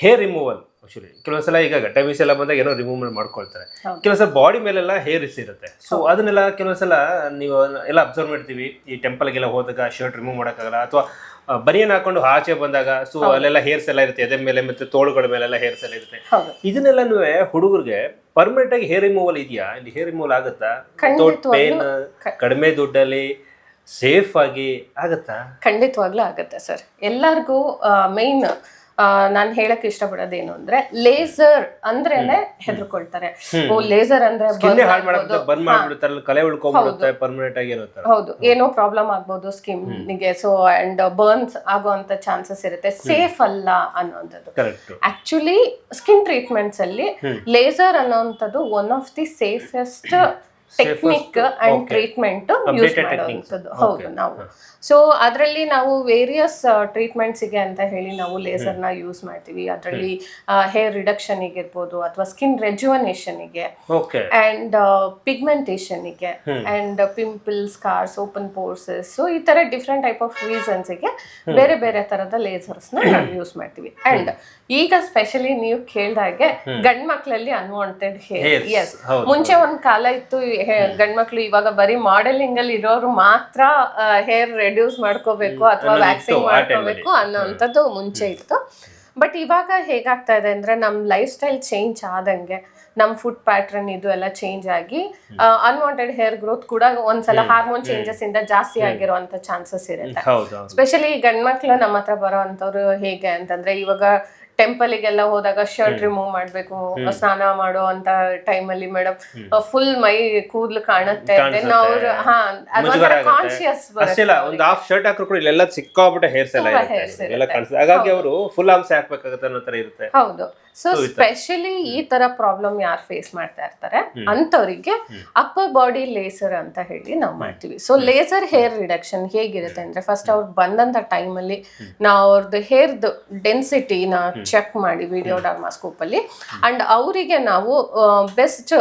Hair removal actually ಕೆಲವೊಂದ್ಸಲ ಈಗ ಗಡ್ಡ ಮೀಸೆ ಎಲ್ಲ ಬಂದಾಗ ಏನೋ ರಿಮೂವ್ ಮಾಡ್ಕೊಳ್ತಾರೆ. ಕೆಲವೊಂದ್ಸಲ ಬಾಡಿ ಮೇಲೆಲ್ಲ ಹೇರ್ ಇರುತ್ತೆ. ಸೊ ಅದನ್ನೆಲ್ಲ ಕೆಲವೊಂದ್ಸಲ ನೀವು ಎಲ್ಲ ಅಬ್ಸರ್ವ್ ಮಾಡ್ತೀವಿ. ಈ ಟೆಂಪಲ್ಗೆಲ್ಲ ಹೋದಾಗ ಶರ್ಟ್ ರಿಮೂವ್ ಮಾಡೋಕ್ಕಾಗಲ್ಲ, ಅಥವಾ ಬನಿಯನ್ ಹಾಕೊಂಡು ಆಚೆ ಬಂದಾಗ ಸೊ ಅಲ್ಲೆಲ್ಲ ಹೇರ್ಸ್ ಎಲ್ಲ ಇರುತ್ತೆ, ಎದೆ ಮೇಲೆ ಮತ್ತೆ ತೋಳುಗಳ ಮೇಲೆಲ್ಲ ಹೇರ್ಸ್ ಎಲ್ಲ ಇರುತ್ತೆ. ಇದನ್ನೆಲ್ಲನೂ ಹುಡುಗರಿಗೆ ಪರ್ಮನೆಂಟ್ ಆಗಿ ಹೇರ್ ರಿಮೂವಲ್ ಇದೆಯಾ? ಇಲ್ಲಿ ಹೇರ್ ರಿಮೂವಲ್ ಆಗುತ್ತಾ? ಪೇನ್ ಕಡಿಮೆ ದುಡ್ಡಲ್ಲಿ ಸೇಫ್ ಆಗಿ ಆಗುತ್ತಾ? ಖಂಡಿತವಾಗ್ಲೂ ಆಗುತ್ತೆ ಸರ್. ಎಲ್ಲರಿಗೂ ಮೇನ್ ನಾನು ಹೇಳಕ್ ಇಷ್ಟಪಡೋದೇನು ಅಂದ್ರೆ, ಲೇಸರ್ ಅಂದ್ರೇನೆ ಹೆದರ್ಕೊಳ್ತಾರೆ. ಓ ಲೇಸರ್ ಅಂದ್ರೆ ಹೌದು, ಏನೋ ಪ್ರಾಬ್ಲಮ್ ಆಗ್ಬೋದು ಸ್ಕಿನ್ಗೆ, ಸೊ ಅಂಡ್ ಬರ್ನ್ಸ್ ಆಗುವಂತ ಚಾನ್ಸಸ್ ಇರುತ್ತೆ, ಸೇಫ್ ಅಲ್ಲ ಅನ್ನೋಂಥದ್ದು. ಆಕ್ಚುಲಿ ಸ್ಕಿನ್ ಟ್ರೀಟ್ಮೆಂಟ್ಸ್ ಅಲ್ಲಿ ಲೇಸರ್ ಅನ್ನೋಂಥದ್ದು one of the safest technique and treatment use ಮಾಡುವಂಥದ್ದು. ಹೌದು, ನಾವು ಸೊ ಅದರಲ್ಲಿ ನಾವು ವೇರಿಯಸ್ ಟ್ರೀಟ್ಮೆಂಟ್ಸಿಗೆ ಅಂತ ಹೇಳಿ ನಾವು ಲೇಸರ್ನ ಯೂಸ್ ಮಾಡ್ತೀವಿ. ಅದರಲ್ಲಿ ಹೇರ್ ರಿಡಕ್ಷನ್ಗೆ ಇರ್ಬೋದು, ಅಥವಾ ಸ್ಕಿನ್ ರೆಜುವನೇಷನ್ಗೆ ಅಂಡ್ ಪಿಗ್ಮೆಂಟೇಷನ್ಗೆ and pimples, scars, open pores, so ಈ ತರ ಡಿಫ್ರೆಂಟ್ ಟೈಪ್ ಆಫ್ ರೀಸನ್ಸ್ಗೆ ಬೇರೆ ಬೇರೆ ತರದ ಲೇಸರ್ಸ್ನ ನಾವು ಯೂಸ್ ಮಾಡ್ತೀವಿ. ಅಂಡ್ ಈಗ ಸ್ಪೆಷಲಿ ನೀವು ಕೇಳಿದಾಗೆ ಗಂಡ್ ಮಕ್ಳಲ್ಲಿ ಅನ್ವಾಂಟೆಡ್ ಹೇರ್, ಎಸ್, ಮುಂಚೆ ಒಂದ್ ಕಾಲ ಇತ್ತು ಗಂಡ್ಮಕ್ಳು ಇವಾಗ ಬರೀ ಮಾಡೆಲಿಂಗ್ ಅಲ್ಲಿ ಇರೋರು ಮಾತ್ರ ಹೇರ್ ರೆಡ್ಯೂಸ್ ಮಾಡ್ಕೋಬೇಕು ಅಥವಾ ವ್ಯಾಕ್ಸಿಂಗ್ ಮಾಡ್ಕೋಬೇಕು ಅನ್ನೋಂಥದ್ದು ಮುಂಚೆ ಇತ್ತು. ಬಟ್ ಇವಾಗ ಹೇಗಾಗ್ತಾ ಇದೆ ಅಂದ್ರೆ, ನಮ್ ಲೈಫ್ ಸ್ಟೈಲ್ ಚೇಂಜ್ ಆದಂಗೆ ನಮ್ ಫುಡ್ ಪ್ಯಾಟ್ರನ್ ಇದು ಎಲ್ಲ ಚೇಂಜ್ ಆಗಿ ಅನ್ವಾಂಟೆಡ್ ಹೇರ್ ಗ್ರೋತ್ ಕೂಡ ಒಂದ್ಸಲ ಹಾರ್ಮೋನ್ ಚೇಂಜಸ್ ಇಂದ ಜಾಸ್ತಿ ಆಗಿರುವಂತ ಚಾನ್ಸಸ್ ಇರುತ್ತೆ. ಸ್ಪೆಷಲಿ ಗಂಡ್ಮಕ್ಳು ನಮ್ಮ ಹತ್ರ ಬರೋ ಅಂತವ್ರು ಹೇಗೆ ಅಂತಂದ್ರೆ, ಇವಾಗ ಟೆಂಪಲ್ಗೆಲ್ಲ ಹೋದಾಗ ಶರ್ಟ್ ರಿಮೂವ್ ಮಾಡ್ಬೇಕು, ಸ್ನಾನ ಮಾಡೋ ಅಂತ ಟೈಮಲ್ಲಿ ಮೇಡಮ್ ಫುಲ್ ಮೈ ಕೂದಲು ಕಾಣುತ್ತೆ, ಅವ್ರು ಕಾನ್ಶಿಯಸ್ ಒಂದು ಹಾಫ್ ಶರ್ಟ್ ಹಾಕಿದ್ರು ಕೂಡ ಇಲ್ಲೆಲ್ಲ ಸಿಕ್ಕಾಬಿಟ್ಟೆ ಹೇರ್ಸ್ ಎಲ್ಲ ಕಾಣಿಸುತ್ತೆ, ಹಾಗಾಗಿ ಅವರು ಫುಲ್ ಆರ್ಮ್ಸ್ ಹಾಕ್ಬೇಕಾಗುತ್ತೆ ಅನ್ನೋ ತರ ಇರುತ್ತೆ. ಹೌದು. ಸೊ ಸ್ಪೆಷಲಿ ಈ ತರ ಪ್ರಾಬ್ಲಮ್ ಯಾರು ಫೇಸ್ ಮಾಡ್ತಾ ಇರ್ತಾರೆ ಅಂತವರಿಗೆ ಅಪ್ಪರ್ ಬಾಡಿ ಲೇಸರ್ ಅಂತ ಹೇಳಿ ನಾವು ಮಾಡ್ತೀವಿ. ಸೊ ಲೇಸರ್ ಹೇರ್ ರಿಡಕ್ಷನ್ ಹೇಗಿರುತ್ತೆ ಅಂದ್ರೆ, ಫಸ್ಟ್ ಅವ್ರು ಬಂದಂತ ಟೈಮಲ್ಲಿ ನಾವು ಅವ್ರದ್ದು ಹೇರ್ದು ಡೆನ್ಸಿಟಿನ ಚೆಕ್ ಮಾಡಿ ವಿಡಿಯೋ ಡರ್ಮಾಸ್ಕೋಪ್ ಅಲ್ಲಿ, ಅಂಡ್ ಅವರಿಗೆ ನಾವು ಬೆಸ್ಟ್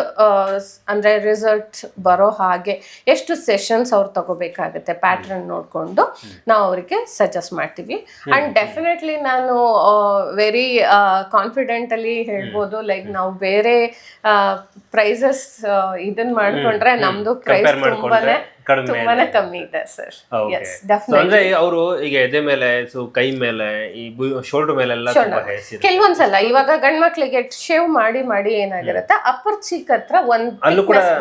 ಅಂದ್ರೆ ರಿಸಲ್ಟ್ ಬರೋ ಹಾಗೆ ಎಷ್ಟು ಸೆಷನ್ಸ್ ಅವ್ರು ತಗೋಬೇಕಾಗುತ್ತೆ ಪ್ಯಾಟ್ರನ್ ನೋಡ್ಕೊಂಡು ನಾವು ಅವರಿಗೆ ಸಜೆಸ್ಟ್ ಮಾಡ್ತೀವಿ. ಅಂಡ್ ಡೆಫಿನೆಟ್ಲಿ ನಾನು ವೆರಿ ಕಾನ್ಫಿಡೆಂಟ್ ಅಲ್ಲಿ ಹೇಳ್ಬೋದು, ಲೈಕ್ ನಾವು ಬೇರೆ ಪ್ರೈಸಸ್ ಇದನ್ ಮಾಡ್ಕೊಂಡ್ರೆ ನಮ್ದು ಪ್ರೈಸ್ ತುಂಬಾನೇ ಕಮ್ಮಿ ಇದೆ ಸರ್. ಅಂದ್ರೆ ಅವರು ಈಗ ಎದೆ ಮೇಲೆ, ಕೈ ಮೇಲೆ, ಈ ಶೋಲ್ಡರ್ ಮೇಲೆಲ್ಲ ಕೆಲವೊಂದ್ಸಲ ಇವಾಗ ಗಂಡ್ ಮಕ್ಳಿಗೆ ಶೇವ್ ಮಾಡಿ ಮಾಡಿ ಏನಾಗಿರುತ್ತೆ, ಅಪ್ಪರ್ ಚೀಕ್ ಹತ್ರ ಒಂದ್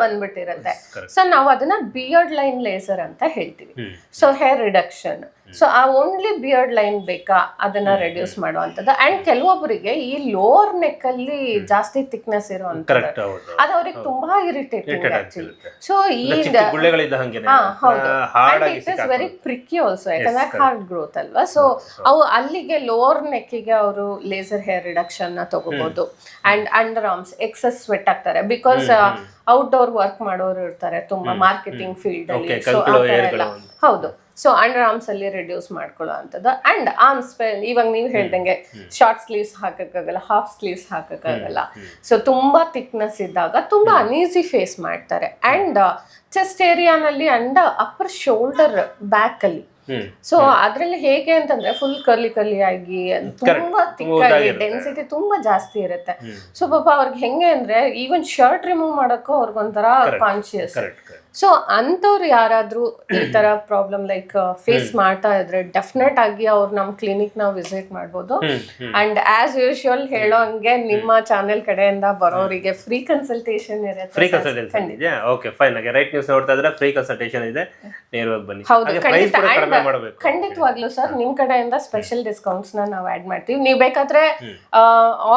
ಬಂದ್ಬಿಟ್ಟಿರುತ್ತೆ. ಸೊ ನಾವು ಅದನ್ನ ಬಿಯರ್ಡ್ ಲೈನ್ ಲೇಸರ್ ಅಂತ ಹೇಳ್ತೀವಿ. ಸೊ ಹೇರ್ ರಿಡಕ್ಷನ್, ಸೊ ಆ ಓನ್ಲಿ ಬಿಯರ್ಡ್ ಲೈನ್ ಬೇಕಾ ಅದನ್ನ ರೆಡ್ಯೂಸ್ ಮಾಡುವಂಥದ್ದು. ಅಂಡ್ ಕೆಲವೊಬ್ಬರಿಗೆ ಈ ಲೋವರ್ ನೆಕ್ ಅಲ್ಲಿ ಜಾಸ್ತಿ ಥಿಕ್ನೆಸ್ ಇರುವಂತದ್ದು, ಅದು ಅವ್ರಿಗೆ ತುಂಬಾ irritating actually. So it is very prickly also, ಯಾಕಂದ್ರೆ ಹಾರ್ಡ್ ಗ್ರೋತ್ ಅಲ್ವಾ. ಸೊ ಅವು ಅಲ್ಲಿಗೆ ಲೋವರ್ ನೆಕ್ಕಿಗೆ ಅವರು ಲೇಸರ್ ಹೇರ್ ರಿಡಕ್ಷನ್ ನ ತಗೋಬಹುದು. And under arms excess sweat ಆಗ್ತಾರೆ, ಬಿಕಾಸ್ ಔಟ್ಡೋರ್ ವರ್ಕ್ ಮಾಡೋರು ಇರ್ತಾರೆ ತುಂಬಾ ಮಾರ್ಕೆಟಿಂಗ್ ಫೀಲ್ಡ್ ಅಲ್ಲಿ. ಸೊ ಹೌದು, ಸೊ ಅಂಡರ್ ಆರ್ಮ್ಸ್ ಅಲ್ಲಿ ರೆಡ್ಯೂಸ್ ಮಾಡ್ಕೊಳ್ಳೋ ಅಂತದ್ದು. ಅಂಡ್ ಆರ್ಮ್ಸ್ ಇವಾಗ ನೀವು ಹೇಳ್ದಂಗೆ ಶಾರ್ಟ್ ಸ್ಲೀವ್ಸ್ ಹಾಕಕ್ಕಾಗಲ್ಲ, ಹಾಫ್ ಸ್ಲೀವ್ಸ್ ಹಾಕಕ್ಕಾಗಲ್ಲ. ಸೊ ತುಂಬಾ ಥಿಕ್ನೆಸ್ ಇದ್ದಾಗ ತುಂಬಾ ಅನ್ಈಸಿ ಫೇಸ್ ಮಾಡ್ತಾರೆ. ಅಂಡ್ ಚೆಸ್ಟ್ ಏರಿಯಾನಲ್ಲಿ ಅಂಡ್ ಅಪ್ಪರ್ ಶೋಲ್ಡರ್ ಬ್ಯಾಕ್ ಅಲ್ಲಿ, ಸೊ ಅದ್ರಲ್ಲಿ ಹೇಗೆ ಅಂತಂದ್ರೆ ಫುಲ್ ಕರ್ಲಿ ಆಗಿ ತುಂಬಾ ತಿಕ್ಕಾಗಿ ಡೆನ್ಸಿಟಿ ತುಂಬಾ ಜಾಸ್ತಿ ಇರುತ್ತೆ. ಸೊ ಪಾಪ ಅವ್ರಿಗೆ ಹೆಂಗೆ ಅಂದ್ರೆ ಈವನ್ ಶರ್ಟ್ ರಿಮೂವ್ ಮಾಡಕ್ಕೂ ಅವ್ರಿಗೊಂಥರ ಕಾನ್ಶಿಯಸ್. ಸೊ ಅಂತವ್ರು ಯಾರಾದ್ರೂ ಈ ತರ ಪ್ರಾಬ್ಲಮ್ ಲೈಕ್ ಫೇಸ್ ಮಾಡ್ತಾ ಇದ್ರೆ ಡೆಫಿನೆಟ್ ಆಗಿ ಅವ್ರು ನಮ್ ಕ್ಲಿನಿಕ್ ನ ವಿಸಿಟ್ ಮಾಡ್ಬೋದು. ಅಂಡ್ ಆಸ್ ಯೂಶುವಲ್ ಹೇಳೋ ಹಂಗೆ ನಿಮ್ಮ ಚಾನೆಲ್ ಕಡೆಯಿಂದ ಬರೋರಿಗೆ ಫ್ರೀ ಕನ್ಸಲ್ಟೇಷನ್ ಇರುತ್ತೆ. ಫ್ರೀ ಕನ್ಸಲ್ಟೇಷನ್ ಇದೆ. Okay fine. ರೈಟ್ ನ್ಯೂಸ್ ನೋಡ್ತಾ ಇದ್ರೆ ಫ್ರೀ ಕನ್ಸಲ್ಟೇಷನ್ ಇದೆ, ನೇರವಾಗಿ ಬನ್ನಿ. ಹೌದು, ಖಂಡಿತವಾಗ್ಲೂ ಸರ್, ನಿಮ್ ಕಡೆಯಿಂದ ಸ್ಪೆಷಲ್ ಡಿಸ್ಕೌಂಟ್ಸ್ ನ ನಾವು ಆಡ್ ಮಾಡ್ತೀವಿ. ನೀವು ಬೇಕಾದ್ರೆ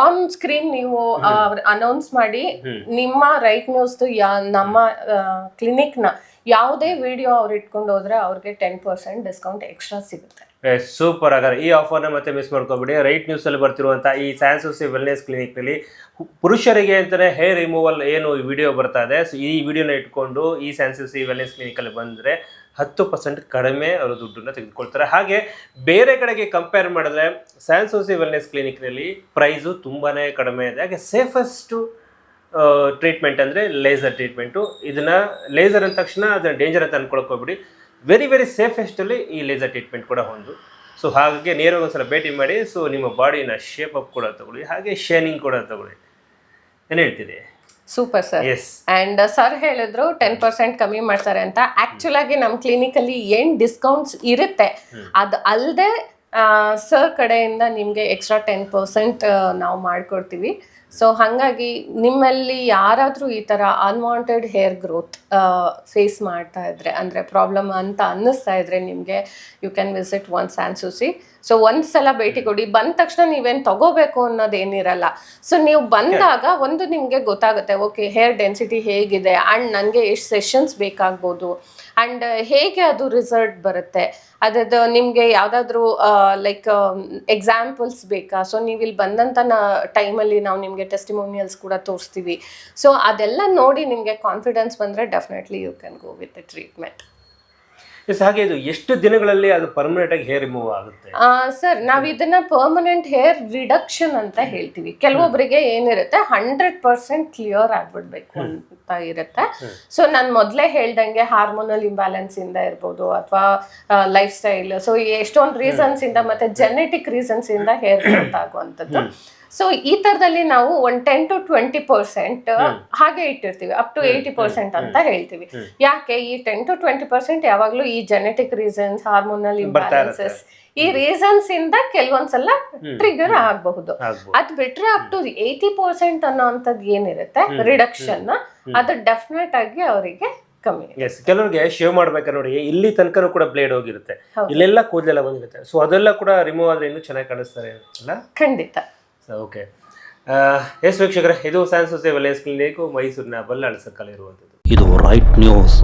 ಆನ್ ಸ್ಕ್ರೀನ್ ನೀವು ಅನೌನ್ಸ್ ಮಾಡಿ ನಿಮ್ಮ ರೈಟ್ ನ್ಯೂಸ್ ನಮ್ಮ ಕ್ಲಿನಿಕ್ ನ ಯಾವುದೇ ವಿಡಿಯೋ ಅವ್ರು ಇಟ್ಕೊಂಡು ಹೋದ್ರೆ ಅವ್ರಿಗೆ 10% ಡಿಸ್ಕೌಂಟ್ ಎಕ್ಸ್ಟ್ರಾ ಸಿಗುತ್ತೆ. ಸೂಪರ್. ಹಾಗಾದ್ರೆ ಈ ಆಫರ್ನ ಮತ್ತೆ ಮಿಸ್ ಮಾಡ್ಕೊಬೇಡಿ. ರೈಟ್ ನ್ಯೂಸ್ ಅಲ್ಲಿ ಬರ್ತಿರುವಂತಹ ಈ ಸ್ಯಾನ್ಸ್ ಜೋಸಿ ವೆಲ್ನೆಸ್ ಕ್ಲಿನಿಕ್ ನಲ್ಲಿ ಪುರುಷರಿಗೆ ಅಂತಾನೆ ಹೇರ್ ರಿಮೂವಲ್ ಏನು ವಿಡಿಯೋ ಬರ್ತಾ ಇದೆ, ಸೊ ಈ ವಿಡಿಯೋನ ಇಟ್ಕೊಂಡು ಈ ಸ್ಯಾನ್ಸ್ ಜೋಸಿ ವೆಲ್ನೆಸ್ ಕ್ಲಿನಿಕ್ ಅಲ್ಲಿ ಬಂದ್ರೆ 10% ಕಡಿಮೆ ಅವರು ದುಡ್ಡನ್ನ ತೆಗೆದುಕೊಳ್ತಾರೆ. ಹಾಗೆ ಬೇರೆ ಕಡೆಗೆ ಕಂಪೇರ್ ಮಾಡಿದ್ರೆ ಸ್ಯಾನ್ಸ್ ಜೋಸಿ ವೆಲ್ನೆಸ್ ಕ್ಲಿನಿಕ್ ನಲ್ಲಿ ಪ್ರೈಸು ತುಂಬಾನೇ ಕಡಿಮೆ ಇದೆ. ಹಾಗೆ ಸೇಫೆಸ್ಟ್ ಟ್ರೀಟ್ಮೆಂಟ್ ಅಂದರೆ ಲೇಸರ್ ಟ್ರೀಟ್ಮೆಂಟು. ಇದನ್ನು ಲೇಸರ್ ಅಂದ ತಕ್ಷಣ ಅದನ್ನು ಡೇಂಜರ್ ಅಂತ ಅಂದ್ಕೊಳಕ್ಕೆ ಹೋಗ್ಬಿಡಿ. ವೆರಿ ವೆರಿ ಸೇಫೆಸ್ಟಲ್ಲಿ ಈ ಲೇಸರ್ ಟ್ರೀಟ್ಮೆಂಟ್ ಕೂಡ ಒಂದು. ಸೊ ಹಾಗಾಗಿ ನೇರವಾಗಿ ಒಂದ್ಸಲ ಭೇಟಿ ಮಾಡಿ. ಸೊ ನಿಮ್ಮ ಬಾಡಿನ ಶೇಪ್ ಅಪ್ ಕೂಡ ತಗೊಳ್ಳಿ, ಹಾಗೆ ಶೈನಿಂಗ್ ಕೂಡ ತಗೊಳ್ಳಿ. ಏನು ಹೇಳ್ತೀರಿ? Super sir. ಅಂಡ್ ಸರ್ ಹೇಳಿದ್ರು 10% ಕಮ್ಮಿ ಮಾಡ್ತಾರೆ ಅಂತ. ಆಕ್ಚುಲ್ ಆಗಿ ನಮ್ಮ ಕ್ಲಿನಿಕಲ್ಲಿ ಏನ್ ಡಿಸ್ಕೌಂಟ್ಸ್ ಇರುತ್ತೆ ಅದು ಅಲ್ಲದೆ ಸರ್ ಕಡೆಯಿಂದ ನಿಮಗೆ ಎಕ್ಸ್ಟ್ರಾ 10% ನಾವು ಮಾಡ್ಕೊಡ್ತೀವಿ. ಸೊ ಹಾಗಾಗಿ ನಿಮ್ಮಲ್ಲಿ ಯಾರಾದರೂ ಈ ಥರ ಅನ್ವಾಂಟೆಡ್ ಹೇರ್ ಗ್ರೋತ್ ಫೇಸ್ ಮಾಡ್ತಾ ಇದ್ರೆ, ಅಂದರೆ ಪ್ರಾಬ್ಲಮ್ ಅಂತ ಅನ್ನಿಸ್ತಾ ಇದ್ರೆ ನಿಮಗೆ, you can visit one Sansoucci. So ಒಂದ್ಸಲ ಭೇಟಿ ಕೊಡಿ. ಬಂದ ತಕ್ಷಣ ನೀವೇನು ತಗೋಬೇಕು ಅನ್ನೋದೇನಿರಲ್ಲ. ಸೊ ನೀವು ಬಂದಾಗ ಒಂದು ನಿಮಗೆ ಗೊತ್ತಾಗುತ್ತೆ, ಓಕೆ ಹೇರ್ ಡೆನ್ಸಿಟಿ ಹೇಗಿದೆ ಆ್ಯಂಡ್ ನನಗೆ ಎಷ್ಟು ಸೆಷನ್ಸ್ ಬೇಕಾಗ್ಬೋದು ಆ್ಯಂಡ್ ಹೇಗೆ ಅದು ರಿಸಲ್ಟ್ ಬರುತ್ತೆ, ಅದದ್ದು ನಿಮಗೆ ಯಾವುದಾದ್ರೂ ಲೈಕ್ ಎಕ್ಸಾಂಪಲ್ಸ್ ಬೇಕಾ. ಸೊ ನೀವು ಇಲ್ಲಿ ಬಂದಂಥ ಟೈಮಲ್ಲಿ ನಾವು ನಿಮಗೆ ಟೆಸ್ಟಿಮೋನಿಯಲ್ಸ್ ಕೂಡ ತೋರಿಸ್ತೀವಿ. ಸೊ ಅದೆಲ್ಲ ನೋಡಿ ನಿಮಗೆ ಕಾನ್ಫಿಡೆನ್ಸ್ ಬಂದರೆ definitely you can go with the treatment. ಹಾಗೆ ಇದು ಎಷ್ಟು ದಿನಗಳಲ್ಲಿ ಅದು ಪರ್ಮನೆಂಟ್ ಆಗಿ ಹೇರ್ ರಿಮೂವ್ ಆಗುತ್ತೆ? ಸರ್ ನಾವು ಇದನ್ನ ಪರ್ಮನೆಂಟ್ ಹೇರ್ ರಿಡಕ್ಷನ್ ಅಂತ ಹೇಳ್ತೀವಿ. ಕೆಲವೊಬ್ಬರಿಗೆ ಏನಿರುತ್ತೆ 100% ಕ್ಲಿಯರ್ ಆಗ್ಬಿಡ್ಬೇಕು ಅಂತ ಇರುತ್ತೆ. ಸೊ ನಾನು ಮೊದಲೇ ಹೇಳ್ದಂಗೆ ಹಾರ್ಮೋನಲ್ ಇಂಬ್ಯಾಲೆನ್ಸ್ ಇಂದ ಇರ್ಬೋದು, ಅಥವಾ ಲೈಫ್ ಸ್ಟೈಲ್, ಸೊ ಎಷ್ಟೊಂದು ರೀಸನ್ಸ್ ಇಂದ ಮತ್ತೆ ಜೆನೆಟಿಕ್ ರೀಸನ್ಸ್ ಇಂದ ಹೇರ್ ಗ್ರೋತ್ ಆಗುವಂಥದ್ದು. ಸೊ ಈ ತರದಲ್ಲಿ ನಾವು ಒಂದು 10 to 20% ಹಾಗೆ ಇಟ್ಟಿರ್ತೀವಿ, ಅಪ್ ಟು 80% ಅಂತ ಹೇಳ್ತೀವಿ. ಯಾಕೆ ಈ 10 to 20% ಯಾವಾಗ್ಲೂ ಈ ಜೆನೆಟಿಕ್ ರೀಸನ್ಸ್, ಹಾರ್ಮೋನಲ್ ಇಂಬ್ಯಾಲೆನ್ಸಸ್, ಈ ರೀಸನ್ಸ್ ಇಂದ ಕೆಲವೊಂದ್ಸಲ ಟ್ರಿಗರ್ ಆಗಬಹುದು. ಅದ್ ಬಿಟ್ರೆ ಅಪ್ ಟು 80% ಅನ್ನೋಂಥದ್ದು ಏನಿರುತ್ತೆ ರಿಡಕ್ಷನ್, ಅದು ಡೆಫಿನೆಟ್ ಆಗಿ ಅವರಿಗೆ ಕಮ್ಮಿ. ಕೆಲವರಿಗೆ ಶೇವ್ ಮಾಡ್ಬೇಕಾದ್ರೆ ನೋಡಿ ಇಲ್ಲಿ ತನಕನೂ ಕೂಡ ಬ್ಲೇಡ್ ಹೋಗಿರುತ್ತೆ, ಇಲ್ಲೆಲ್ಲ ಕೂದಲೆಲ್ಲ ಬಂದಿರುತ್ತೆ. ಸೊ ಅದೆಲ್ಲ ಕೂಡ ರಿಮೂವ್ ಆದ್ರೆ ಇನ್ನೂ ಚೆನ್ನಾಗಿ ಕಾಣಿಸ್ತಾರೆ ಅಲ್ಲ? ಖಂಡಿತ. ಓಕೆ. ಎಸ್ ವೀಕ್ಷಕರೇ, ಇದು ಸ್ಯಾನ್ಸೂಸಿ ವೆಲ್ನೆಸ್ ಕ್ಲಿನಿಕ್, ಮೈಸೂರಿನ ಬಲ್ಲಾಳ ಸರ್ಕಲ್ ಇರುವಂಥದ್ದು. ಇದು ರೈಟ್ ನ್ಯೂಸ್.